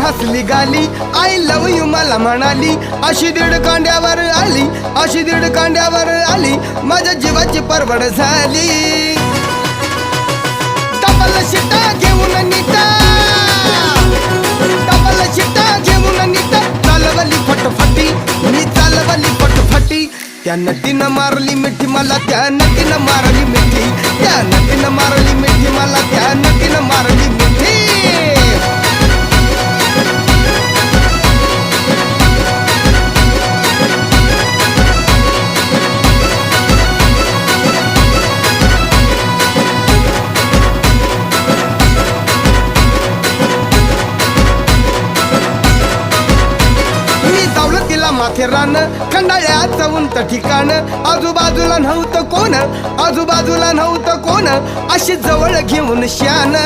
हसली गाली I love you मला म्हणाली, अशी दीड कांड्यावर आली, अशी दीड कांड्यावर आली, माझ्या जीवाची परवड झाली. डबल शिटा घेऊन नीटा, डबल शिटा घेऊन नीटा, चालवली फटफटी मी चालवली फटफटी. त्या नटीनं मारली मिठी मला, त्या नटीनं मारली मिठी, त्या नटीनं मारली मिठी मला, त्या नटीनं मारली मिठी. माथेरान खंडाळ्याचं उंच ठिकाण, आजूबाजूला नव्हतं कोण, आजूबाजूला नव्हतं कोण, अशी जवळ घेऊन शान.